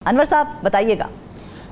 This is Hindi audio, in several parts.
अनवर साहब बताइएगा।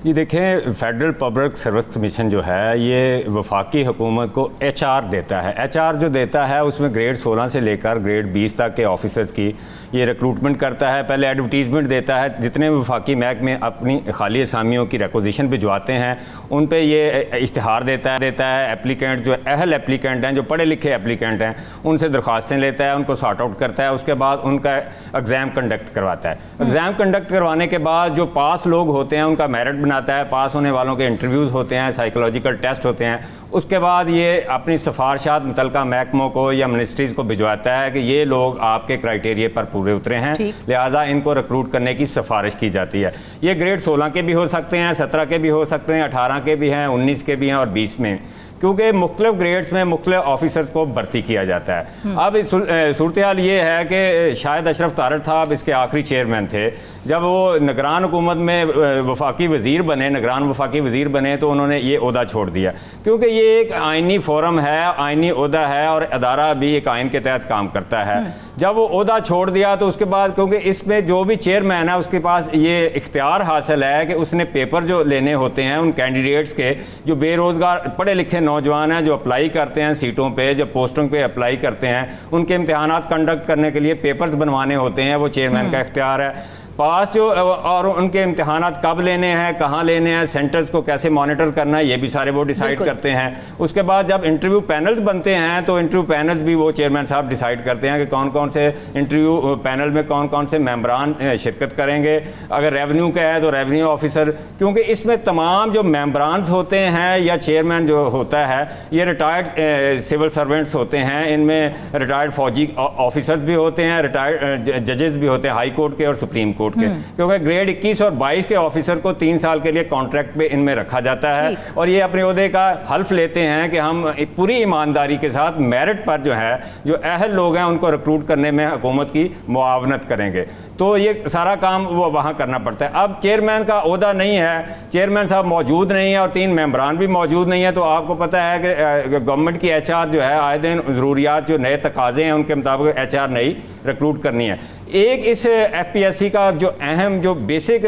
ये देखें, फेडरल पब्लिक सर्विस कमीशन जो है ये वफाकी हुकूमत को HR देता है। HR जो देता है उसमें ग्रेड 16 से लेकर ग्रेड 20 तक के ऑफिसर्स की ये रिक्रूटमेंट करता है। पहले एडवर्टीज़मेंट देता है, जितने वफाकी महकमे अपनी खाली असामियों की रिक्वेजिशन भिजवाते हैं उन पे ये इश्तिहार देता है। एप्लीकेंट जो अहल एप्लीकेंट हैं, जो पढ़े लिखे एप्लीकेंट हैं, उनसे दरख्वास्तें लेता है, उनको सॉर्ट आउट करता है। उसके बाद उनका एग्ज़ाम कंडक्ट करवाता है। एग्ज़ाम कंडक्ट करवाने के बाद जो पास लोग होते हैं उनका मेरिट बनाता है। पास होने वालों के इंटरव्यूज़ होते हैं, साइकोलॉजिकल टेस्ट होते हैं। उसके बाद ये अपनी सिफारिशात मुतल्लिका महकमों को या मिनिस्ट्रीज़ को भिजवाता है कि ये लोग आपके क्राइटेरिया पर पूरे उतरे हैं, लिहाजा इनको रिक्रूट करने की सिफारिश की जाती है। ये ग्रेड 16 के भी हो सकते हैं, 17 के भी हो सकते हैं, 18 के भी हैं, 19 के भी हैं और 20 में, क्योंकि मुख्तलिफ ग्रेड्स में मुख्तलिफ ऑफिसर्स को भर्ती किया जाता है। अब इस सूरत हाल ये है कि शायद अशरफ तारड़ साहब इसके आखिरी चेयरमैन थे। जब वो निगरान हुकूमत में वफाकी वज़ीर बने, निगरान वफाकी वज़ीर बने, तो उन्होंने ये ओहदा छोड़ दिया, क्योंकि ये एक आइनी फोरम है, आइनी ओहदा है और अदारा भी एक आइन के तहत काम करता है। जब वो ओहदा छोड़ दिया तो उसके बाद, क्योंकि इसमें जो भी चेयरमैन है उसके पास ये इख्तियार हासिल है कि उसने पेपर जो लेने होते हैं उन कैंडिडेट्स के, जो बेरोज़गार पढ़े लिखे नौजवान हैं जो अप्लाई करते हैं सीटों पे, जब पोस्टों पे अप्लाई करते हैं, उनके इम्तिहानात कंडक्ट करने के लिए पेपर्स बनवाने होते हैं, वो चेयरमैन का इख्तियार है। पास जो और उनके इम्तिहानात कब लेने हैं, कहाँ लेने हैं, सेंटर्स को कैसे मॉनिटर करना है, ये भी सारे वो डिसाइड करते हैं। उसके बाद जब इंटरव्यू पैनल्स बनते हैं तो इंटरव्यू पैनल्स भी वो चेयरमैन साहब डिसाइड करते हैं कि कौन कौन से इंटरव्यू पैनल में कौन कौन से मेंबरान शिरकत करेंगे। अगर रेवेन्यू का है तो रेवेन्यू ऑफिसर, क्योंकि इसमें तमाम जो मेंबरान होते हैं या चेयरमैन जो होता है ये रिटायर्ड सिविल सर्वेंट्स होते हैं। इनमें रिटायर्ड फौजी ऑफिसर्स भी होते हैं, रिटायर्ड जजेस भी होते हैं हाई कोर्ट के और सुप्रीम कोर्ट के, क्योंकि ग्रेड 21 और 22 के ऑफिसर को 3 साल के लिए कॉन्ट्रैक्ट पे इनमें रखा जाता है और ये अपने ओहदे का हल्फ लेते हैं कि हम पूरी ईमानदारी के साथ मेरिट पर जो है, जो अहल लोग हैं उनको रिक्रूट करने में हुकूमत की मुआवनत करेंगे। तो ये सारा काम वो वहाँ करना पड़ता है। अब चेयरमैन का ओहदा नहीं है, चेयरमैन साहब मौजूद नहीं है और 3 मेंबरान भी मौजूद नहीं है, तो आपको पता है कि गवर्नमेंट की HR जो है आए दिन ज़रूरियात जो नए तकाज़े हैं उनके मुताबिक HR नई रिक्रूट करनी है। एक इस FPSC का जो अहम जो बेसिक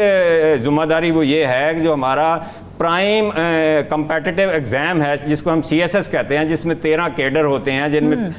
ज़िम्मेदारी वो ये है कि जो हमारा प्राइम कम्पेटिटिव एग्ज़ाम है जिसको हम CSS कहते हैं, जिसमें 13 कैडर होते हैं, जिनमें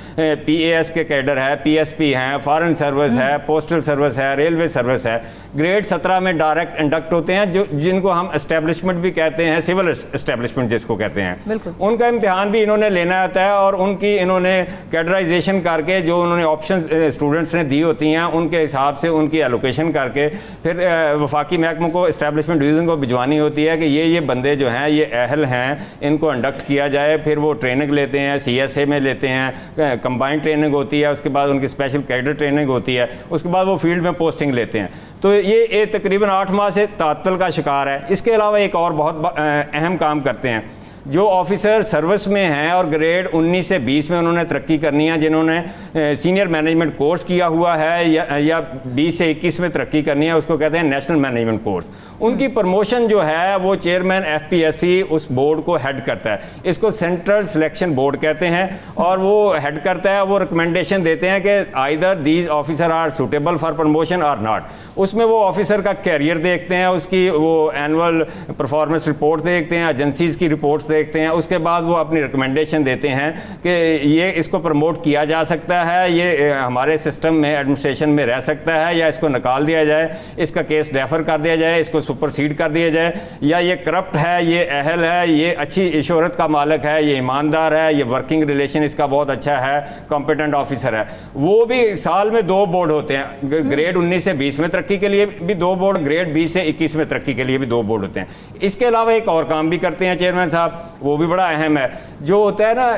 PAS के कैडर है, PSP हैं, फॉरेन सर्विस है, पोस्टल सर्विस है, रेलवे सर्विस है। ग्रेड 17 में डायरेक्ट इंडक्ट होते हैं, जो जिनको हम एस्टेब्लिशमेंट भी कहते हैं, सिविल एस्टेब्लिशमेंट जिसको कहते हैं। उनका इम्तिहान भी इन्होंने लेना होता है और उनकी इन्होंने कैडराइजेशन करके जो उन्होंने ऑप्शन स्टूडेंट्स ने दी होती हैं उनके हिसाब से उनकी एलोकेशन करके फिर वफाकी महकमों को एस्टेब्लिशमेंट डिवीज़न को भिजवानी होती है कि ये बंदे जो हैं ये अहल हैं, इनको इंडक्ट किया जाए। फिर वो ट्रेनिंग लेते हैं, CSA में लेते हैं, कंबाइंड ट्रेनिंग होती है, उसके बाद उनकी स्पेशल कैडर ट्रेनिंग होती है, उसके बाद वो फील्ड में पोस्टिंग लेते हैं। तो ये तकरीबन 8 माह से तातल का शिकार है। इसके अलावा एक और बहुत अहम काम करते हैं, जो ऑफिसर सर्विस में हैं और ग्रेड 19 से 20 में उन्होंने तरक्की करनी है, जिन्होंने सीनियर मैनेजमेंट कोर्स किया हुआ है या 20 से 21 में तरक्की करनी है, उसको कहते हैं नेशनल मैनेजमेंट कोर्स। उनकी प्रमोशन जो है वो चेयरमैन FPSC उस बोर्ड को हेड करता है। इसको सेंट्रल सिलेक्शन बोर्ड कहते हैं और वो हेड करता है। वो रिकमेंडेशन देते हैं कि either these officer are suitable for promotion और नॉट। उसमें वो ऑफिसर का कैरियर देखते हैं, उसकी वो एनुअल परफॉर्मेंस रिपोर्ट देखते हैं, एजेंसीज़ की रिपोर्ट्स देखते हैं। उसके बाद वो अपनी रिकमेंडेशन देते हैं कि ये इसको प्रमोट किया जा सकता है, ये हमारे सिस्टम में एडमिनिस्ट्रेशन में रह सकता है, या इसको निकाल दिया जाए, इसका केस डेफर कर दिया जाए, इसको सुपरसीड कर दिया जाए, या ये करप्ट है, ये अहल है, ये अच्छी शोहरत का मालिक है, ये ईमानदार है, ये वर्किंग रिलेशन इसका बहुत अच्छा है, कॉम्पिटेंट ऑफिसर है। वो भी साल में 2 बोर्ड होते हैं, ग्रेड 19 से 20 में तरक्की के लिए भी 2 बोर्ड, ग्रेड 20 से 21 में तरक्की के लिए भी 2 बोर्ड होते हैं। इसके अलावा एक और काम भी करते हैं चेयरमैन साहब, वो भी बड़ा अहम है, जो होता है ना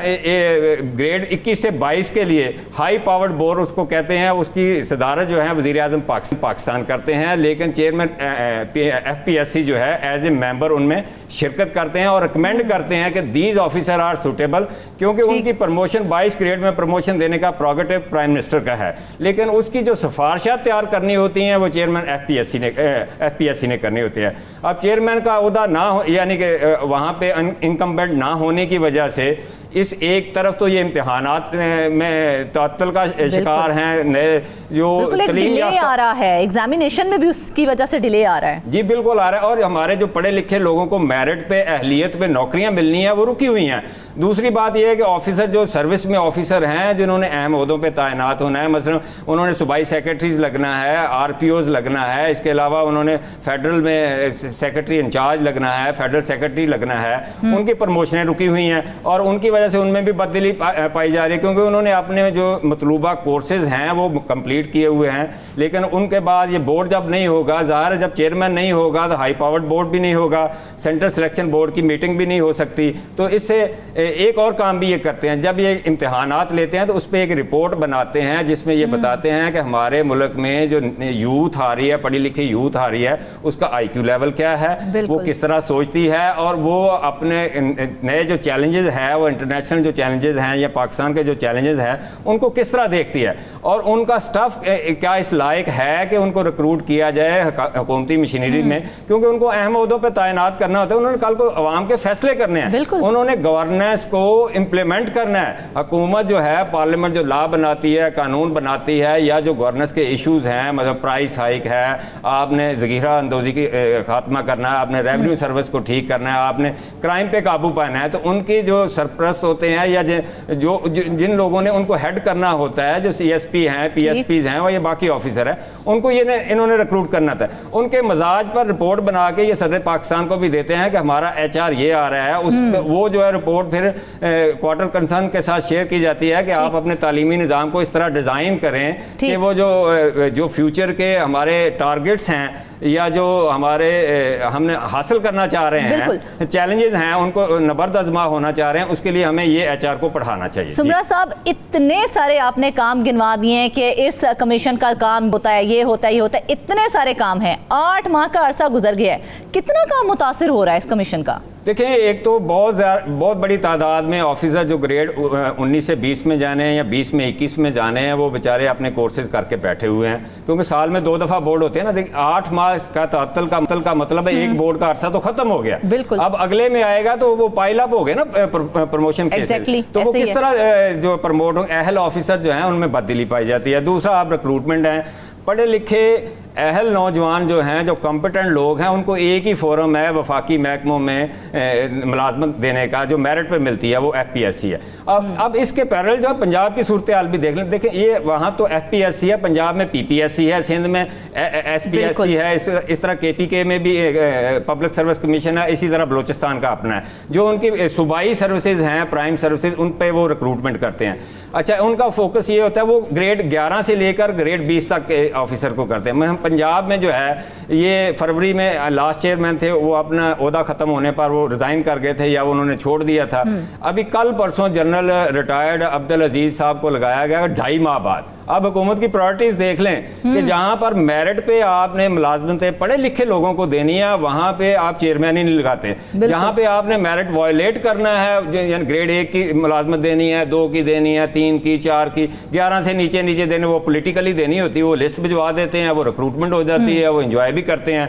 ग्रेड 21 से 22 के लिए हाई पावर्ड बोर्ड उसको कहते हैं। उसकी सदारत जो है वज़ीर आज़म पाकिस्तान करते हैं, लेकिन चेयरमैन FPSC जो है एज ए मेंबर उनमें शिरकत करते हैं और रिकमेंड करते हैं कि दीज ऑफिसर आर सूटेबल, क्योंकि उनकी प्रमोशन 22 ग्रेड में प्रमोशन देने का प्रोगेटिव प्राइम मिनिस्टर का है, लेकिन उसकी जो सिफारिशात तैयार करनी होती हैं वो चेयरमैन FPSC ने करनी होती है। अब चेयरमैन का ओहदा ना हो, यानी कि वहाँ पे इनकम्बेंट ना होने की वजह से इस एक तरफ तो ये इम्तिहानात में तअत्तुल का शिकार हैं, नए जो डिले आ रहा है, एग्जामिनेशन में भी उसकी वजह से डिले आ रहा है। जी बिल्कुल आ रहा है, और हमारे जो पढ़े लिखे लोगों को मेरिट पे, अहलियत पे नौकरियां मिलनी है वो रुकी हुई हैं। दूसरी बात यह है कि ऑफिसर जो सर्विस में ऑफिसर हैं जिन्होंने अहम ओहदों पे तैनात होना है, मतलब उन्होंने सूबाई सेक्रेटरीज लगना है, आरपीओज लगना है, इसके अलावा उन्होंने फेडरल में सेक्रेटरी इंचार्ज लगना है, फेडरल सेक्रेटरी लगना है, उनकी प्रमोशनें रुकी हुई हैं और उनकी वजह से उनमें भी बदली पाई जा रही है, क्योंकि उन्होंने अपने जो मतलूबा कोर्सेज हैं वो कंप्लीट किए हुए हैं, लेकिन उनके बाद ये बोर्ड जब नहीं होगा, ज़ाहिर है जब चेयरमैन नहीं होगा तो हाई पावर्ड बोर्ड भी नहीं होगा, सेंट्रल सिलेक्शन बोर्ड की मीटिंग भी नहीं हो सकती। तो इससे एक और काम भी ये करते हैं, जब ये इम्तिहानात लेते हैं तो उस पर एक रिपोर्ट बनाते हैं जिसमें ये बताते हैं कि हमारे मुल्क में जो यूथ आ रही है, पढ़ी लिखी यूथ आ रही है, उसका IQ लेवल क्या है, वो किस तरह सोचती है, और वो अपने नए जो चैलेंजेस हैं, वो इंटरनेशनल जो चैलेंजेस हैं या पाकिस्तान के जो चैलेंजेस हैं उनको किस तरह देखती है, और उनका स्टफ क्या इस लायक है कि उनको रिक्रूट किया जाए हुकूमती मशीनरी में, क्योंकि उनको अहम ओहदों पर तैनात करना होता है। उन्होंने कल को अवाम के फैसले करने हैं, उन्होंने गवर्नेंस को इम्प्लीमेंट करना है। हुकूमत जो है, पार्लियामेंट जो लॉ बनाती है, कानून बनाती है, या जो गवर्नेंस के इश्यूज हैं, मतलब प्राइस हाइक है, आपने ज़ख़ीरा अंदोज़ी की खात्मा करना है, आपने रेवेन्यू सर्विस को ठीक करना है, आपने क्राइम पे काबू पाना है, तो उनकी जो सरप्रस्त होते हैं या जिन लोगों ने उनको हेड करना होता है, जो CSP हैं, PSPs हैं, ये बाकी ऑफिसर है, उनको ये इन्होंने रिक्रूट करना था। उनके मजाज पर रिपोर्ट बना के ये सदर पाकिस्तान को भी देते हैं कि हमारा HR ये आ रहा है, उस वो जो है रिपोर्ट फिर क्वार्टर कंसर्न के साथ शेयर की जाती है कि आप अपने तालीमी निज़ाम को इस तरह डिज़ाइन करें कि वो जो फ्यूचर के हमारे टारगेट्स हैं या जो हमने हासिल करना चाह रहे हैं, चैलेंजेस हैं, उनको नबर्द आज़मा होना चाह रहे हैं, उसके लिए हमें ये HR को पढ़ाना चाहिए। सुमरा साहब, इतने सारे आपने काम गिनवा दिए हैं कि इस कमीशन का काम होता है, ये होता है, ये होता है, इतने सारे काम हैं, 8 माह का अरसा गुजर गया है, कितना काम मुतासिर हो रहा है इस कमीशन का? देखिए, एक तो बहुत बड़ी तादाद में ऑफिसर जो ग्रेड 19 से 20 में जाने हैं या 20 में 21 में जाने हैं, वो बेचारे अपने कोर्सेज करके बैठे हुए हैं, क्योंकि साल में 2 दफ़ा बोर्ड होते हैं ना। देखिए, 8 माह का तअत्तुल का मतलब है एक बोर्ड का अरसा तो खत्म हो गया, अब अगले में आएगा तो वो पाइल अप हो गए ना प्रमोशन के, तो वो किस तरह जो प्रमोट अहल ऑफिसर जो हैं उनमें बदली पाई जाती है। दूसरा, आप रिक्रूटमेंट हैं, पढ़े लिखे अहल नौजवान जो हैं, जो कॉम्पिटेंट लोग हैं, उनको एक ही फोरम है वफाकी महकमों में मुलाजमत देने का, जो मेरिट पे मिलती है, वो FPSC है। अब इसके पैरेलल जो है पंजाब की सूरत हाल भी देख लें। देखें, ये वहाँ तो FPSC है, पंजाब में PPSC है, सिंध में SPSC है, इस तरह KPK में भी पब्लिक सर्विस कमीशन है, इसी तरह बलोचिस्तान का अपना है। जो उनकी सूबाई सर्विसेज हैं, प्राइम सर्विसेज, उन पर वो रिक्रूटमेंट करते हैं। अच्छा, उनका फोकस ये होता है, वो ग्रेड 11 से लेकर ग्रेड 20 तक के ऑफिसर को करते हैं। पंजाब में जो है, ये फरवरी में लास्ट चेयरमैन थे, वो अपना ओहदा ख़त्म होने पर वो रिज़ाइन कर गए थे या उन्होंने छोड़ दिया था। अभी कल परसों जनरल रिटायर्ड अब्दुल अजीज़ साहब को लगाया गया 2.5 माह बाद। अब हुकूमत की प्रायोरिटीज़ देख लें कि जहाँ पर मेरिट पे आपने मुलाजमतें पढ़े लिखे लोगों को देनी है, वहाँ पे आप चेयरमैन ही नहीं लगाते। जहाँ पे आपने मेरिट वायलेट करना है, यानी ग्रेड 1 की मुलाजमत देनी है, 2 की देनी है, 3 की, 4 की, 11 से नीचे देनी, वो पोलिटिकली देनी होती है, वो लिस्ट भिजवा देते हैं, वो रिक्रूटमेंट हो जाती है, वो इंजॉय भी करते हैं।